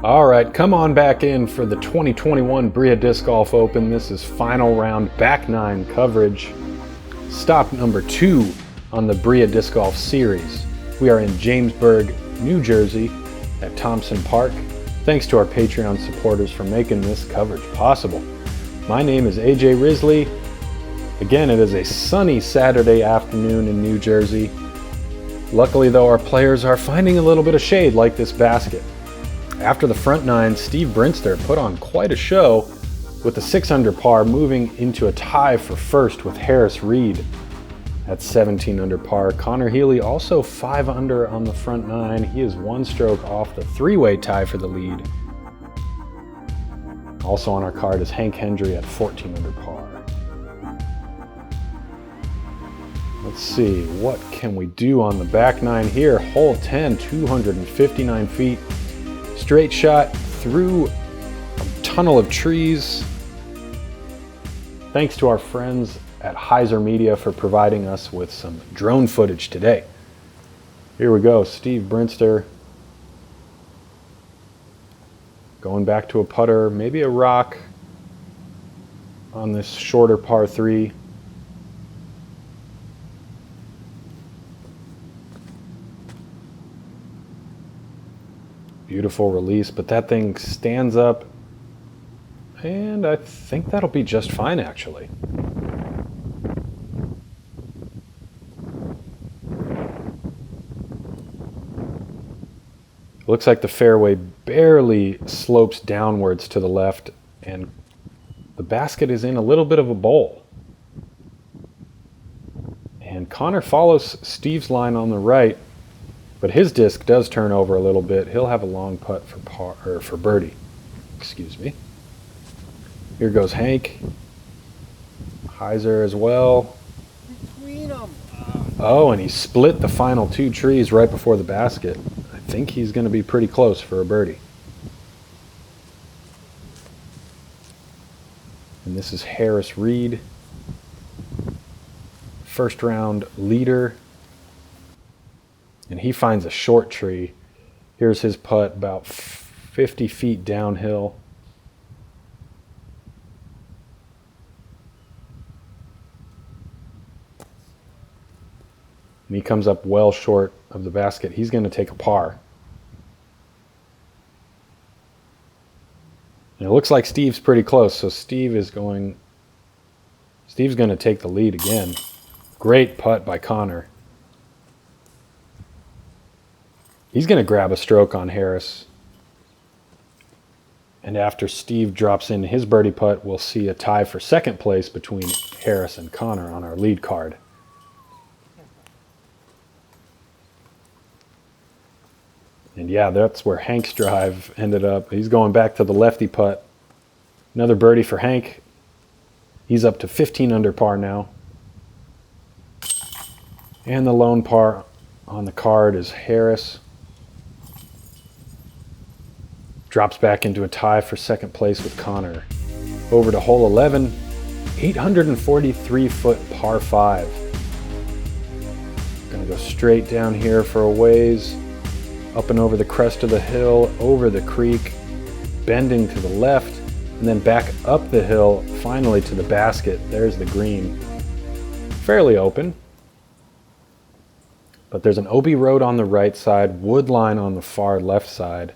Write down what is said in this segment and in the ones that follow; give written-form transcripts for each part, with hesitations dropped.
All right, come on back in for the 2021 BRIA Disc Golf Open. This is final round back nine coverage. Stop number 2 on the BRIA Disc Golf Series. We are in Jamesburg, New Jersey at Thompson Park. Thanks to our Patreon supporters for making this coverage possible. My name is AJ Risley. Again, it is a sunny Saturday afternoon in New Jersey. Luckily though, our players are finding a little bit of shade like this basket. After the front nine, Steve Brinster put on quite a show with a 6 under par, moving into a tie for first with Reid at 17 under par. Connor Healy also 5 under on the front nine. He is 1 stroke off the 3-way tie for the lead. Also on our card is Hendry at 14 under par. Let's see, what can we do on the back nine here? Hole 10, 259 feet. Straight shot through a tunnel of trees. Thanks to our friends at Hyzer Media for providing us with some drone footage today. Here we go, Steve Brinster going back to a putter, maybe a rock on this shorter par 3. Beautiful release, but that thing stands up, and I think that'll be just fine actually. Looks like the fairway barely slopes downwards to the left, and the basket is in a little bit of a bowl. And Connor follows Steve's line on the right, but his disc does turn over a little bit. He'll have a long putt for par, or for birdie. Excuse me. Here goes Hank. Hyzer as well. Between them. Oh, and he split the final 2 trees right before the basket. I think he's going to be pretty close for a birdie. And this is Reid, first round leader. And he finds a short tree. Here's his putt about 50 feet downhill. And he comes up well short of the basket. He's going to take a par. And it looks like Steve's pretty close, so Steve's going to take the lead again. Great putt by Connor. He's going to grab a stroke on Harris. And after Steve drops in his birdie putt, we'll see a tie for second place between Harris and Connor on our lead card. And yeah, that's where Hank's drive ended up. He's going back to the lefty putt. Another birdie for Hank. He's up to 15 under par now. And the lone par on the card is Harris. Drops back into a tie for second place with Connor. Over to hole 11, 843-foot par 5. Gonna go straight down here for a ways, up and over the crest of the hill, over the creek, bending to the left, and then back up the hill, finally to the basket. There's the green. Fairly open, but there's an OB road on the right side, wood line on the far left side.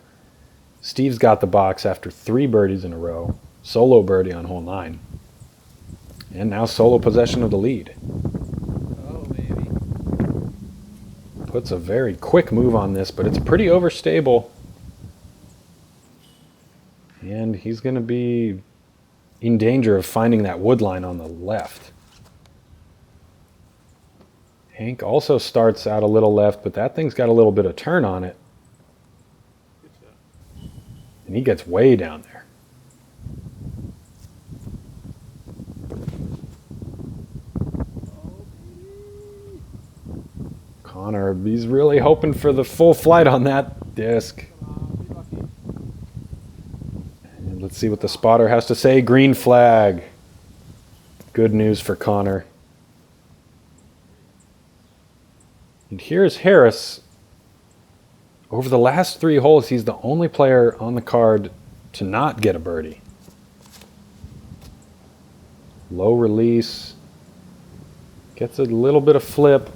Steve's got the box after 3 birdies in a row. Solo birdie on hole 9. And now solo possession of the lead. Oh, baby. Puts a very quick move on this, but it's pretty overstable. And he's going to be in danger of finding that wood line on the left. Hank also starts out a little left, but that thing's got a little bit of turn on it. And he gets way down there. Connor, he's really hoping for the full flight on that disc. And let's see what the spotter has to say. Green flag. Good news for Connor. And here's Harris Over the last 3 holes, he's the only player on the card to not get a birdie. Low release. Gets a little bit of flip.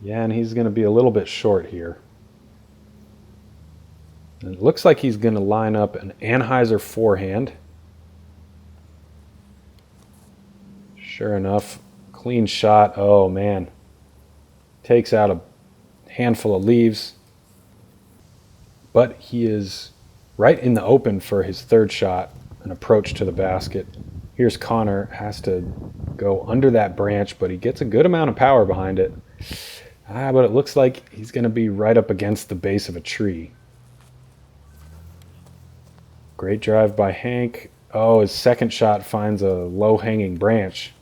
Yeah, and he's going to be a little bit short here. And it looks like he's going to line up an Hyzer forehand. Sure enough, clean shot. Oh, man. Takes out a handful of leaves. But he is right in the open for his 3rd shot, an approach to the basket. Here's Connor, has to go under that branch, but he gets a good amount of power behind it. But it looks like he's going to be right up against the base of a tree. Great drive by Hank. Oh, his 2nd shot finds a low-hanging branch.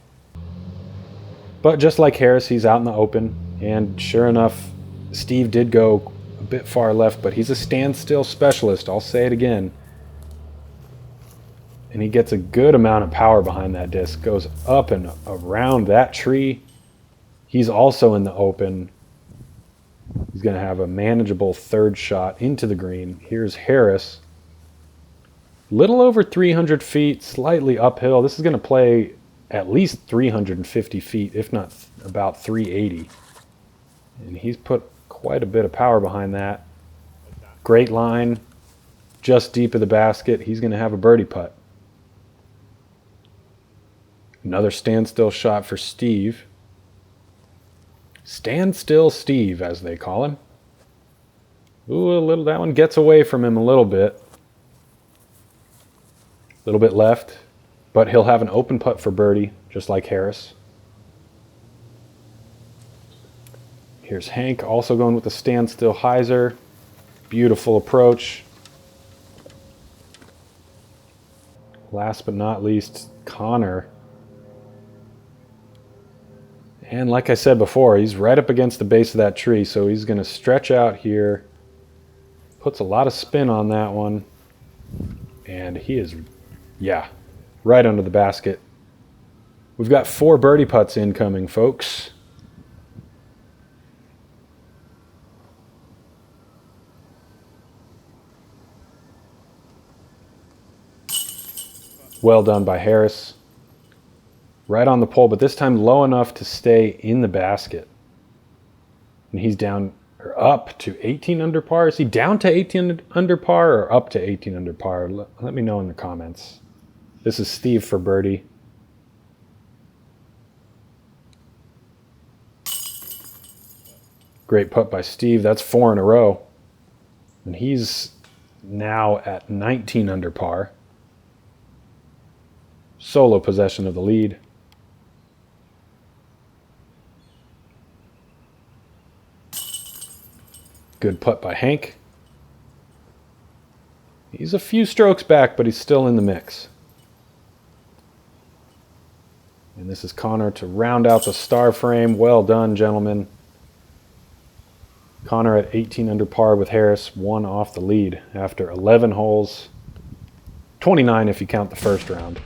But just like Harris, he's out in the open. And sure enough, Steve did go a bit far left, but he's a standstill specialist. I'll say it again. And he gets a good amount of power behind that disc. Goes up and around that tree. He's also in the open. He's going to have a manageable 3rd shot into the green. Here's Harris. Little over 300 feet, slightly uphill. This is going to play at least 350 feet, if not about 380. And he's put quite a bit of power behind that. Great line. Just deep of the basket. He's going to have a birdie putt. Another standstill shot for Steve. Standstill Steve, as they call him. Ooh, that one gets away from him a little bit. A little bit left, but he'll have an open putt for birdie, just like Harris. Here's Hank, also going with the standstill Hyzer. Beautiful approach. Last but not least, Connor. And like I said before, he's right up against the base of that tree, so he's going to stretch out here. Puts a lot of spin on that one. And he is, yeah, right under the basket. We've got 4 birdie putts incoming, folks. Well done by Harris. Right on the pole, but this time low enough to stay in the basket. And he's down, or up to 18 under par. Is he down to 18 under par or up to 18 under par? Let me know in the comments. This is Steve for birdie. Great putt by Steve. That's 4 in a row. And he's now at 19 under par. Solo possession of the lead. Good putt by Hank. He's a few strokes back, but he's still in the mix. And this is Connor to round out the star frame. Well done, gentlemen. Connor at 18 under par with Harris, 1 off the lead after 11 holes. 29 if you count the first round.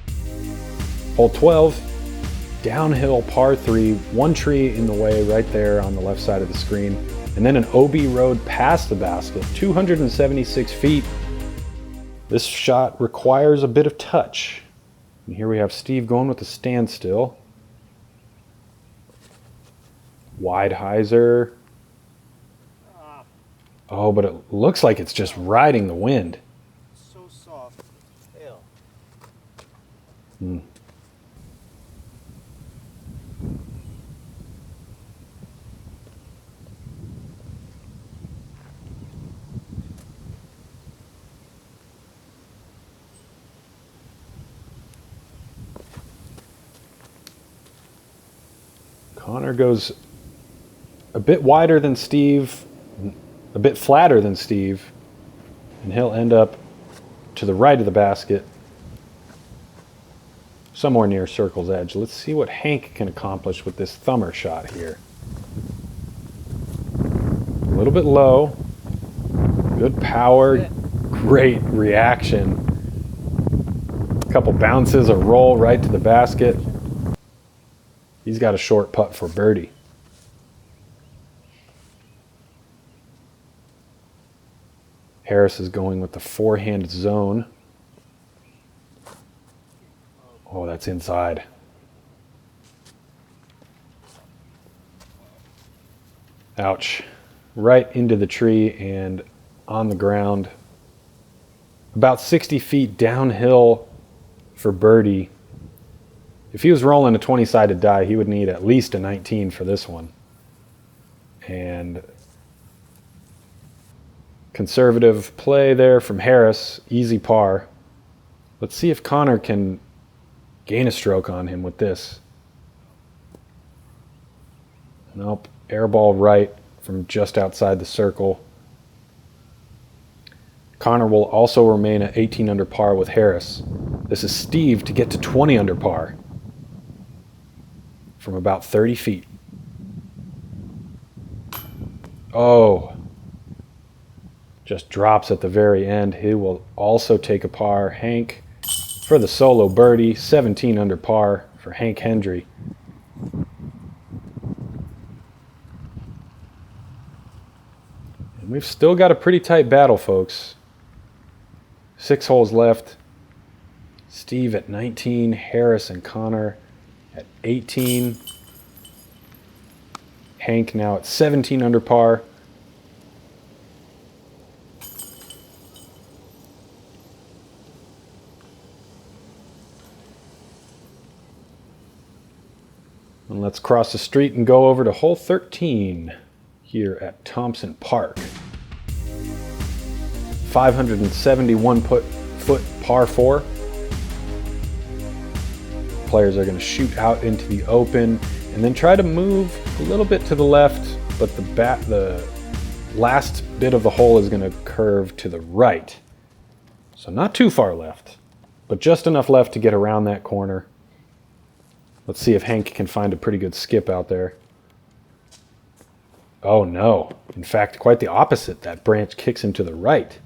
Hole 12, downhill par 3, 1 tree in the way right there on the left side of the screen. And then an OB road past the basket, 276 feet. This shot requires a bit of touch. And here we have Steve going with the standstill. Wide Hyzer. Oh, but it looks like it's just riding the wind. So soft. Hell. Connor goes a bit wider than Steve, a bit flatter than Steve, and he'll end up to the right of the basket, somewhere near circle's edge. Let's see what Hank can accomplish with this thumber shot here. A little bit low, good power, great reaction. A couple bounces, a roll right to the basket. He's got a short putt for birdie. Harris is going with the forehand zone. Oh, that's inside. Ouch. Right into the tree and on the ground. About 60 feet downhill for birdie. If he was rolling a 20-sided die, he would need at least a 19 for this one. And conservative play there from Harris. Easy par. Let's see if Connor can gain a stroke on him with this. Nope. Airball right from just outside the circle. Connor will also remain at 18 under par with Harris. This is Steve to get to 20 under par from about 30 feet. Oh, just drops at the very end. He will also take a par. Hank for the solo birdie, 17 under par for Hank Hendry. And we've still got a pretty tight battle, folks. 6 holes left. Steve at 19, Harris and Connor at 18. Hank now at 17 under par. And let's cross the street and go over to hole 13 here at Thompson Park. 571 foot par 4. Players are going to shoot out into the open and then try to move a little bit to the left, but the last bit of the hole is going to curve to the right. So not too far left, but just enough left to get around that corner. Let's see if Hank can find a pretty good skip out there. Oh no, in fact, quite the opposite. That branch kicks him to the right.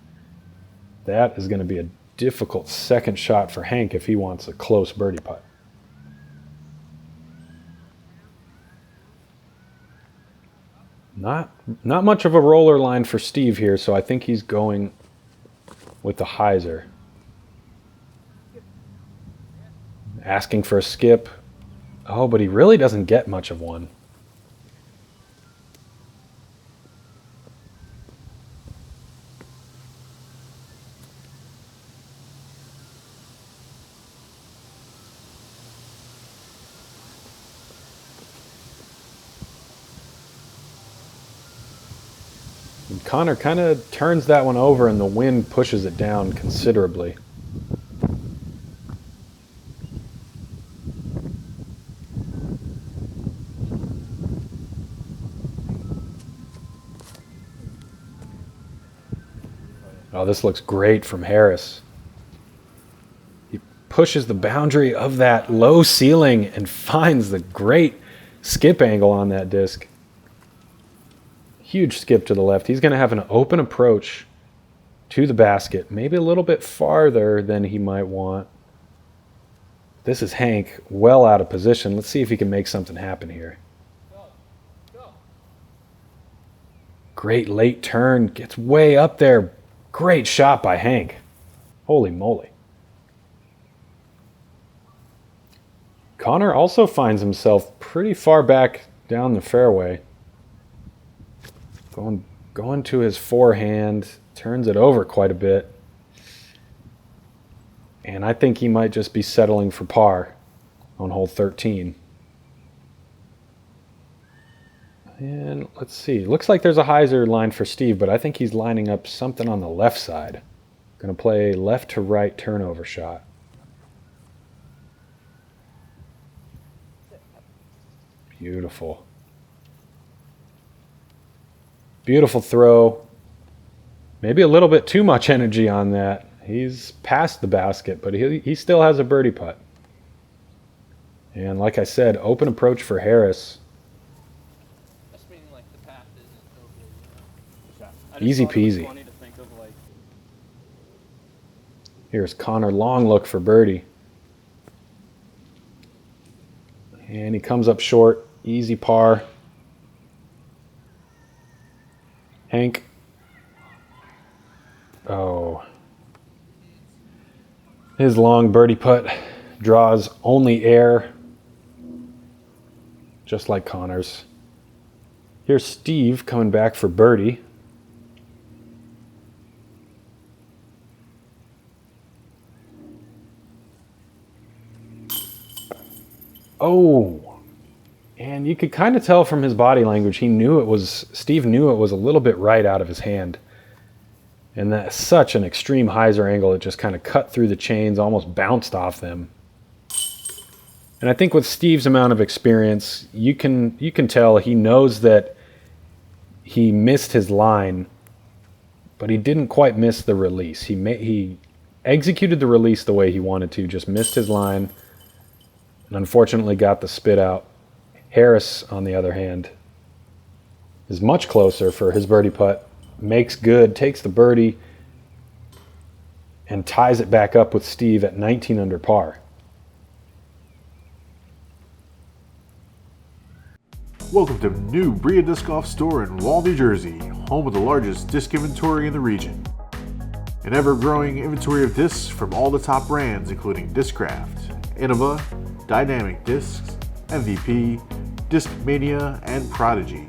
That is going to be a difficult second shot for Hank if he wants a close birdie putt. Not much of a roller line for Steve here, so I think he's going with the Hyzer. Asking for a skip. Oh, but he really doesn't get much of one. And Connor kind of turns that one over and the wind pushes it down considerably. Oh, this looks great from Harris. He pushes the boundary of that low ceiling and finds the great skip angle on that disc. Huge skip to the left. He's going to have an open approach to the basket, maybe a little bit farther than he might want. This is Hank well out of position. Let's see if he can make something happen here. Great late turn, gets way up there. Great shot by Hank. Holy moly. Connor also finds himself pretty far back down the fairway. Going to his forehand, turns it over quite a bit. And I think he might just be settling for par on hole 13. And let's see. Looks like there's a Hyzer line for Steve, but I think he's lining up something on the left side. Going to play left to right turnover shot. Beautiful. Beautiful throw. Maybe a little bit too much energy on that. He's past the basket, but he still has a birdie putt. And like I said, open approach for Harris. Easy peasy. Here's Connor, long look for birdie. And he comes up short, easy par. Hank Oh. His long birdie putt draws only air, just like Connor's. Here's Steve coming back for birdie. Oh, and you could kind of tell from his body language, Steve knew it was a little bit right out of his hand. And that's such an extreme hyzer angle, it just kind of cut through the chains, almost bounced off them. And I think with Steve's amount of experience, you can tell he knows that he missed his line, but he didn't quite miss the release. He executed the release the way he wanted to, just missed his line, and unfortunately got the spit out. Harris, on the other hand, is much closer for his birdie putt, makes good, takes the birdie, and ties it back up with Steve at 19 under par. Welcome to new BRIA Disc Golf store in Wall, New Jersey, home of the largest disc inventory in the region. An ever-growing inventory of discs from all the top brands including Discraft, Innova, Dynamic Discs, MVP, Discmania, and Prodigy.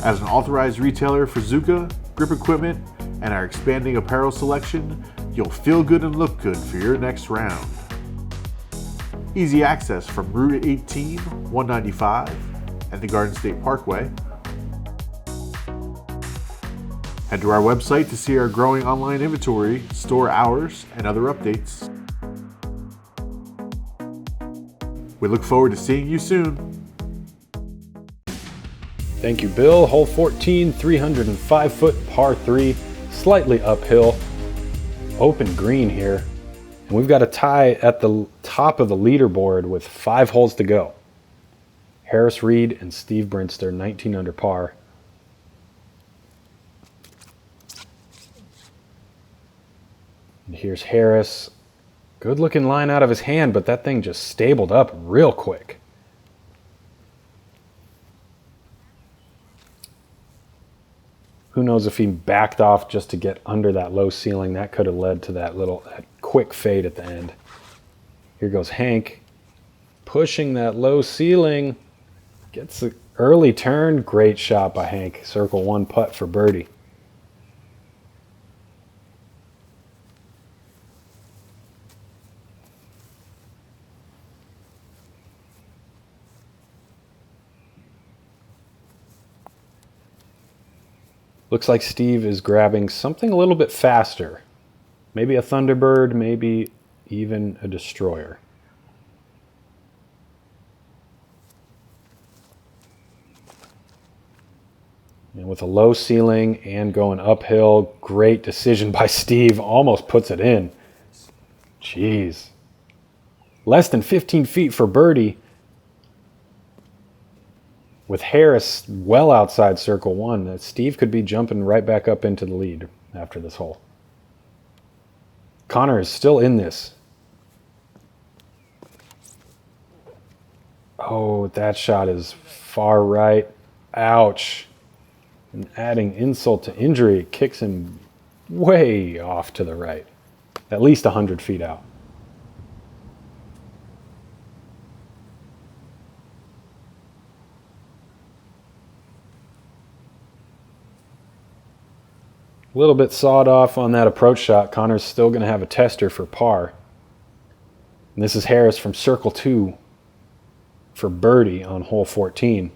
As an authorized retailer for Zuka, grip equipment, and our expanding apparel selection, you'll feel good and look good for your next round. Easy access from Route 18, 195, and the Garden State Parkway. Head to our website to see our growing online inventory, store hours, and other updates. We look forward to seeing you soon. Thank you, Bill. Hole 14, 305-foot par 3, slightly uphill. Open green here. And we've got a tie at the top of the leaderboard with 5 holes to go. Harris, Reid, and Steve Brinster, 19 under par. And here's Harris. Good looking line out of his hand, but that thing just stabled up real quick. Who knows if he backed off just to get under that low ceiling. That could have led to that quick fade at the end. Here goes Hank. Pushing that low ceiling. Gets an early turn. Great shot by Hank. Circle 1 putt for birdie. Looks like Steve is grabbing something a little bit faster. Maybe a Thunderbird, maybe even a Destroyer. And with a low ceiling and going uphill, great decision by Steve. Almost puts it in. Jeez. Less than 15 feet for birdie. With Harris well outside circle 1, Steve could be jumping right back up into the lead after this hole. Connor is still in this. Oh, that shot is far right. Ouch. And adding insult to injury, it kicks him way off to the right. At least 100 feet out. A little bit sawed off on that approach shot. Connor's still going to have a tester for par. And this is Harris from circle 2 for birdie on hole 14.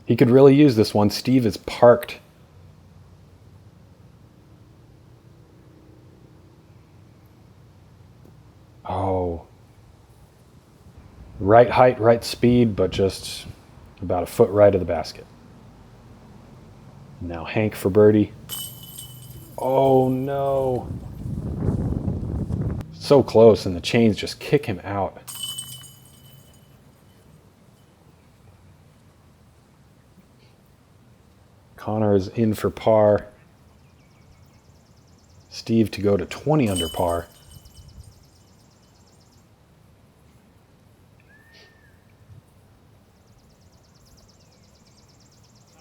He could really use this one. Steve is parked. Oh. Right height, right speed, but just about a foot right of the basket. Now Hank for birdie. Oh no. So close, and the chains just kick him out. Connor is in for par. Steve to go to 20 under par.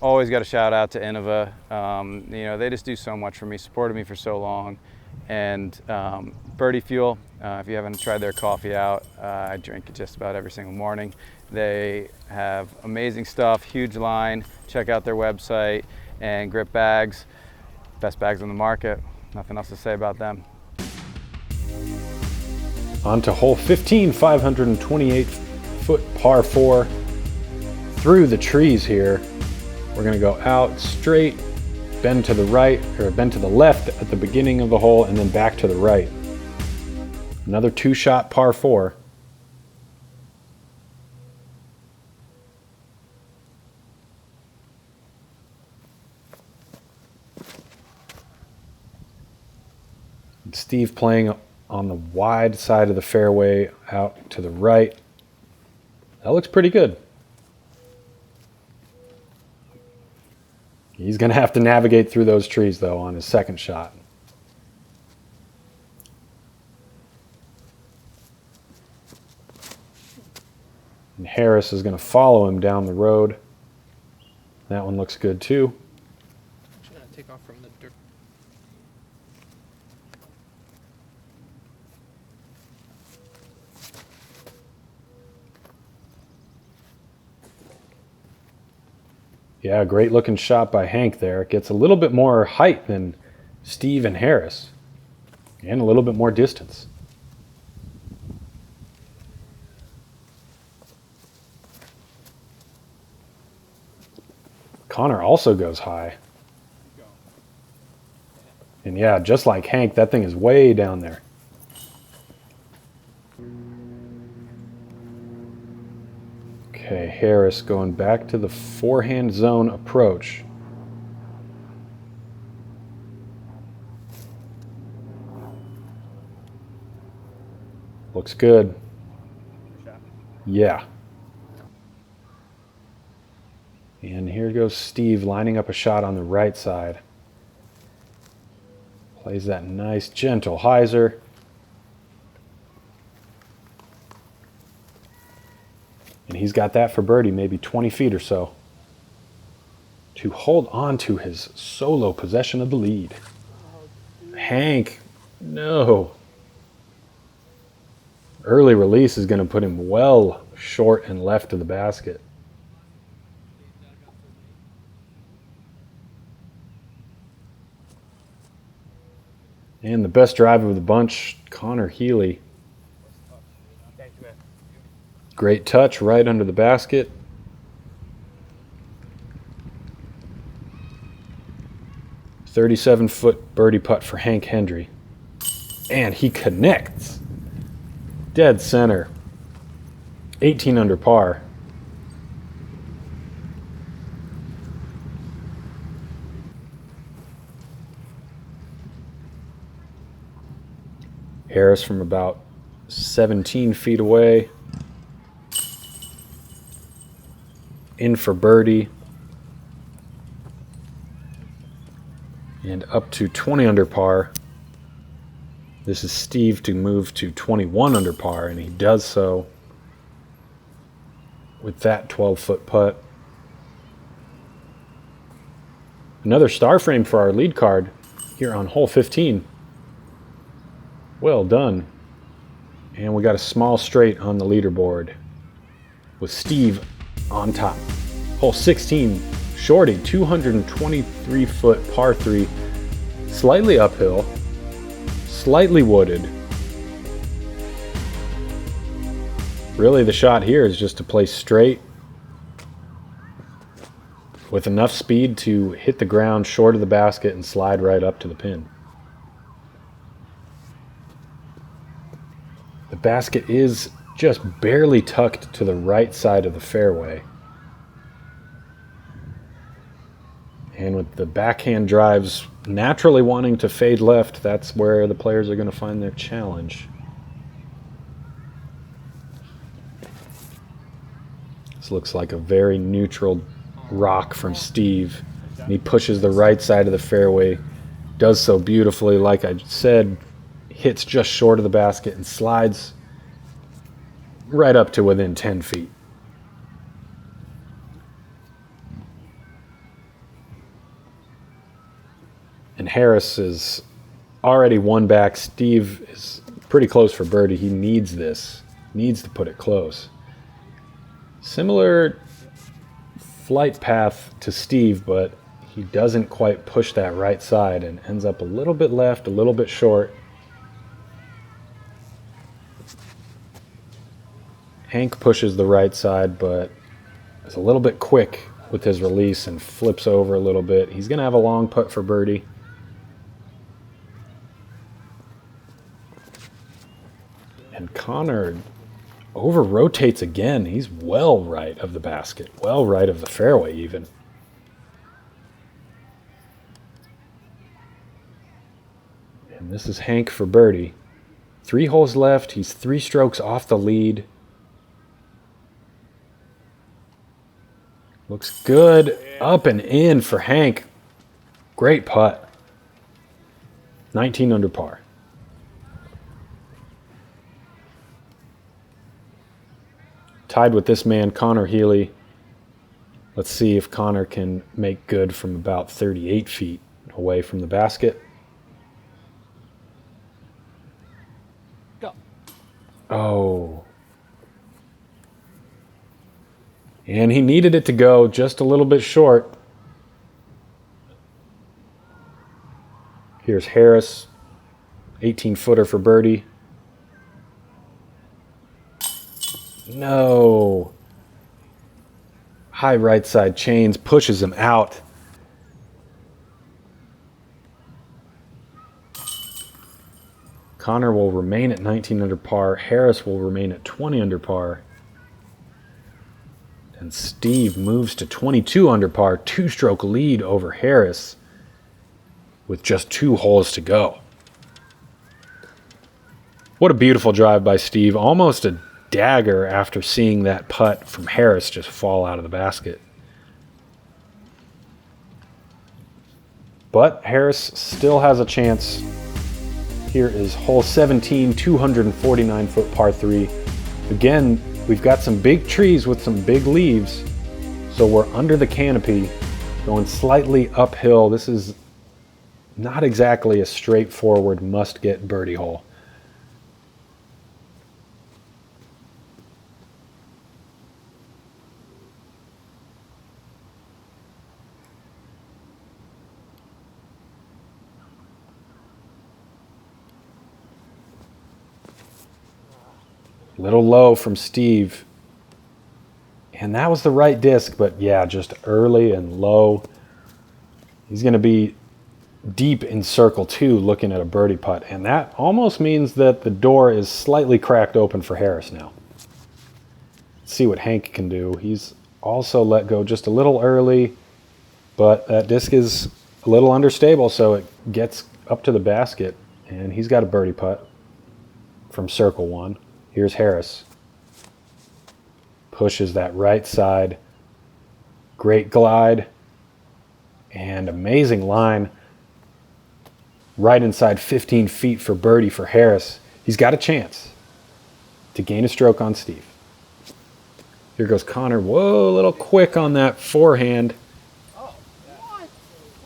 always got a shout out to Innova. You know, they just do so much for me, supported me for so long. And Birdie Fuel, if you haven't tried their coffee out, I drink it just about every single morning. They have amazing stuff, huge line. Check out their website. And grip bags, best bags on the market. Nothing else to say about them. On to hole 15, 528-foot par 4. Through the trees here. We're gonna go out straight, bend to the right, or bend to the left at the beginning of the hole, and then back to the right. Another 2-shot par 4. Steve playing on the wide side of the fairway out to the right. That looks pretty good. He's going to have to navigate through those trees, though, on his second shot. And Harris is going to follow him down the road. That one looks good, too. Should I take off from the dirt? Yeah, great looking shot by Hank there. It gets a little bit more height than Steve and Harris, and a little bit more distance. Connor also goes high. And yeah, just like Hank, that thing is way down there. Okay, Harris going back to the forehand zone approach. Looks good. Yeah. And here goes Steve lining up a shot on the right side. Plays that nice, gentle hyzer. And he's got that for birdie, maybe 20 feet or so, to hold on to his solo possession of the lead. Hank, no. Early release is going to put him well short and left of the basket. And the best driver of the bunch, Connor Healy. Great touch right under the basket. "37-foot birdie putt for Hank Hendry. And he connects. Dead center. 18 under par. Harris from about 17 feet away. In for birdie. And up to 20 under par. This is Steve to move to 21 under par, and he does so with that 12-foot putt. Another star frame for our lead card here on hole 15. Well done. And we got a small straight on the leaderboard with Steve on top. Hole 16, shorty, 223-foot par 3, slightly uphill, slightly wooded. Really, the shot here is just to play straight with enough speed to hit the ground short of the basket and slide right up to the pin. The basket is just barely tucked to the right side of the fairway. And with the backhand drives naturally wanting to fade left, that's where the players are going to find their challenge. This looks like a very neutral rock from Steve. And he pushes the right side of the fairway, does so beautifully, like I said, hits just short of the basket and slides right up to within 10 feet. Harris is already one back. Steve is pretty close for birdie. He needs this. Needs to put it close. Similar flight path to Steve, but he doesn't quite push that right side and ends up a little bit left, a little bit short. Hank pushes the right side, but is a little bit quick with his release and flips over a little bit. He's going to have a long putt for birdie. And Connor over-rotates again. He's well right of the basket, well right of the fairway even. And this is Hank for birdie. 3 holes left. He's 3 strokes off the lead. Looks good. Up and in for Hank. Great putt. 19 under par. Tied with this man, Connor Healy. Let's see if Connor can make good from about 38 feet away from the basket. Go. Oh. And he needed it to go just a little bit short. Here's Harris, 18-footer for birdie. No. High right side chains, pushes him out. Connor will remain at 19 under par. Harris will remain at 20 under par. And Steve moves to 22 under par, 2-stroke lead over Harris with just 2 holes to go. What a beautiful drive by Steve. Almost a dagger after seeing that putt from Harris just fall out of the basket. But Harris still has a chance. Here is hole 17, 249-foot par 3. Again, we've got some big trees with some big leaves, so we're under the canopy, going slightly uphill. This is not exactly a straightforward must-get birdie hole. Little low from Steve. And that was the right disc, but yeah, just early and low. He's going to be deep in circle 2 looking at a birdie putt. And that almost means that the door is slightly cracked open for Harris now. Let's see what Hank can do. He's also let go just a little early, but that disc is a little understable, so it gets up to the basket. And he's got a birdie putt from circle 1. Here's Harris. Pushes that right side. Great glide. And amazing line. Right inside 15 feet for birdie for Harris. He's got a chance to gain a stroke on Steve. Here goes Connor. Whoa, a little quick on that forehand.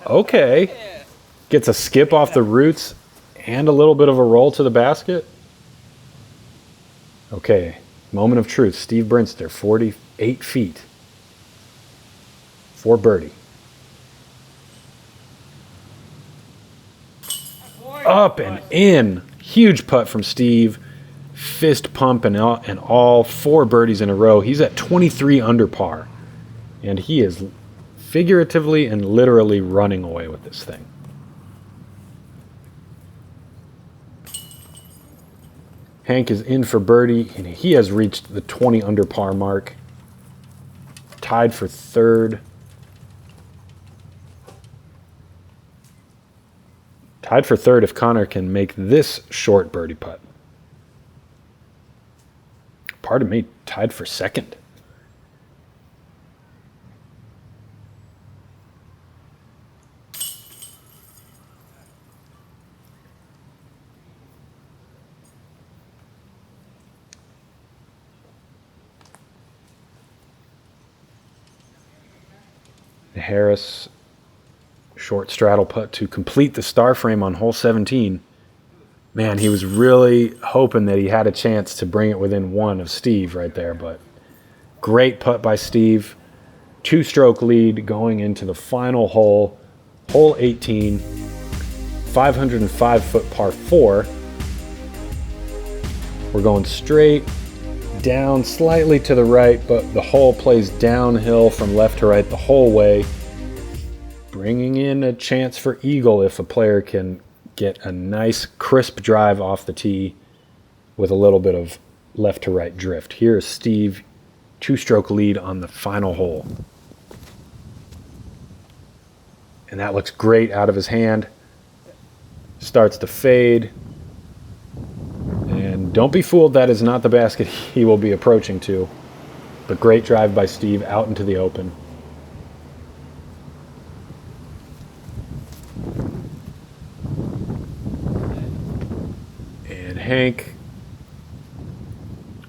Okay. Gets a skip off the roots and a little bit of a roll to the basket. Okay, moment of truth. Steve Brinster, 48 feet for birdie. Up and in. Huge putt from Steve. Fist pump and all 4 birdies in a row. He's at 23 under par. And he is figuratively and literally running away with this thing. Hank is in for birdie, and he has reached the 20 under par mark. Tied for 3rd. Tied for 3rd if Connor can make this short birdie putt. Pardon me, tied for 2nd. Harris Short straddle putt to complete the star frame on hole 17. Man, he was really hoping that he had a chance to bring it within one of Steve right there, but great putt by Steve. 2-stroke lead going into the final hole, hole 18, 505-foot par 4. We're going straight down, slightly to the right, but the hole plays downhill from left to right the whole way, bringing in a chance for eagle if a player can get a nice crisp drive off the tee with a little bit of left to right drift. Here's Steve, 2-stroke lead on the final hole. And that looks great out of his hand. Starts to fade. And don't be fooled, that is not the basket he will be approaching to. But great drive by Steve out into the open. And Hank,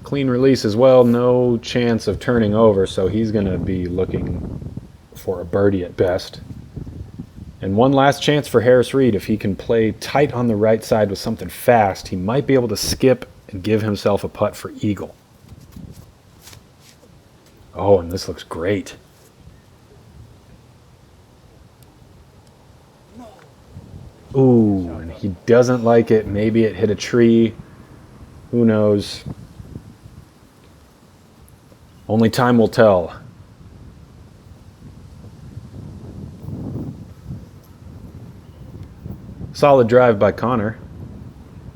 clean release as well, no chance of turning over, so he's going to be looking for a birdie at best. And one last chance for Harris Reid. If he can play tight on the right side with something fast, he might be able to skip and give himself a putt for eagle. Oh, and this looks great. Ooh, and he doesn't like it. Maybe it hit a tree. Who knows? Only time will tell. Solid drive by Connor.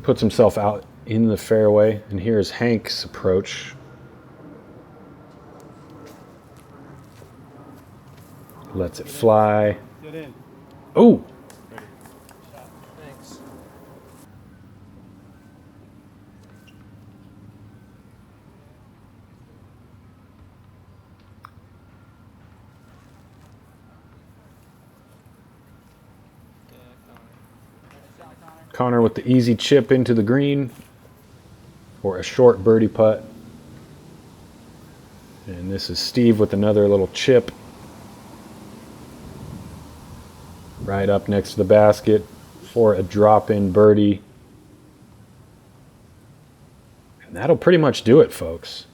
Puts himself out in the fairway. And here's Hank's approach. Lets it fly. Get in. Oh! Thanks. Connor with the easy chip into the green for a short birdie putt. And this is Steve with another little chip right up next to the basket for a drop-in birdie. And that'll pretty much do it, folks.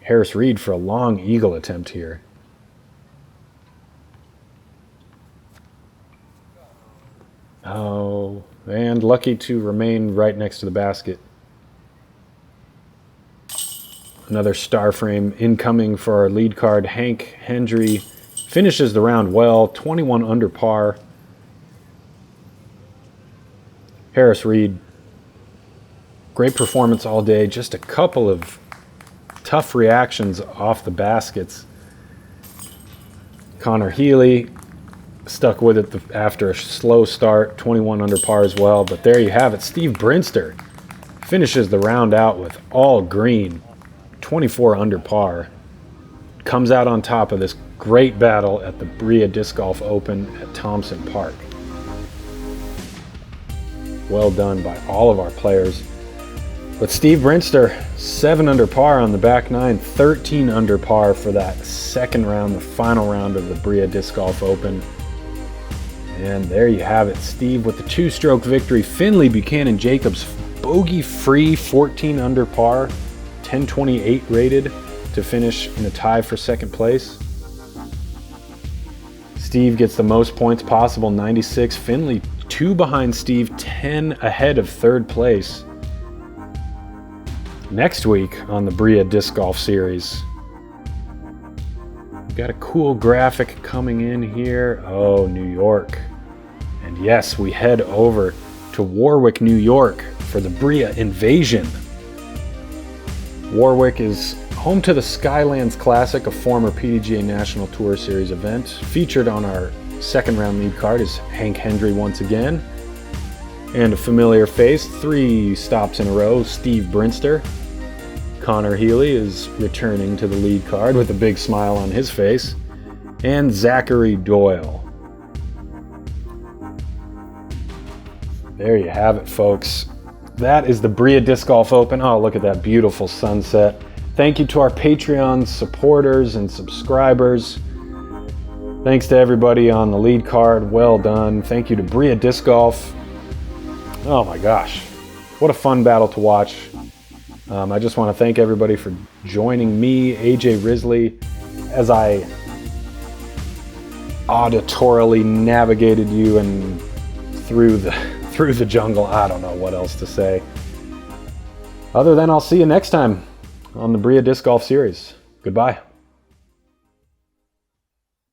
Harris Reid for a long eagle attempt here. Oh, and lucky to remain right next to the basket. Another star frame incoming for our lead card. Hank Hendry finishes the round well, 21 under par. Harris Reid, great performance all day. Just a couple of tough reactions off the baskets. Connor Healy stuck with it after a slow start, 21 under par as well. But there you have it. Steve Brinster finishes the round out with all green, 24 under par. Comes out on top of this great battle at the BRIA Disc Golf Open at Thompson Park. Well done by all of our players. But Steve Brinster, 7 under par on the back nine, 13 under par for that second round, the final round of the BRIA Disc Golf Open. And there you have it, Steve with the 2-stroke victory. Finley Buchanan Jacobs, bogey-free, 14 under par, 1028 rated to finish in a tie for second place. Steve gets the most points possible, 96. Finley 2 behind Steve, 10 ahead of third place. Next week on the BRIA Disc Golf Series, we've got a cool graphic coming in here. Oh, New York. And yes, we head over to Warwick, New York for the BRIA Invasion. Warwick is home to the Skylands Classic, a former PDGA National Tour Series event. Featured on our second round lead card is Hank Hendry once again. And a familiar face, 3 stops in a row, Steve Brinster. Connor Healy is returning to the lead card with a big smile on his face. And Zachary Doyle. There you have it, folks. That is the BRIA Disc Golf Open. Oh, look at that beautiful sunset. Thank you to our Patreon supporters and subscribers. Thanks to everybody on the lead card. Well done. Thank you to BRIA Disc Golf. Oh my gosh, what a fun battle to watch. I just want to thank everybody for joining me, AJ Risley, as I auditorily navigated you and through the jungle. I don't know what else to say. Other than I'll see you next time on the BRIA Disc Golf Series. Goodbye.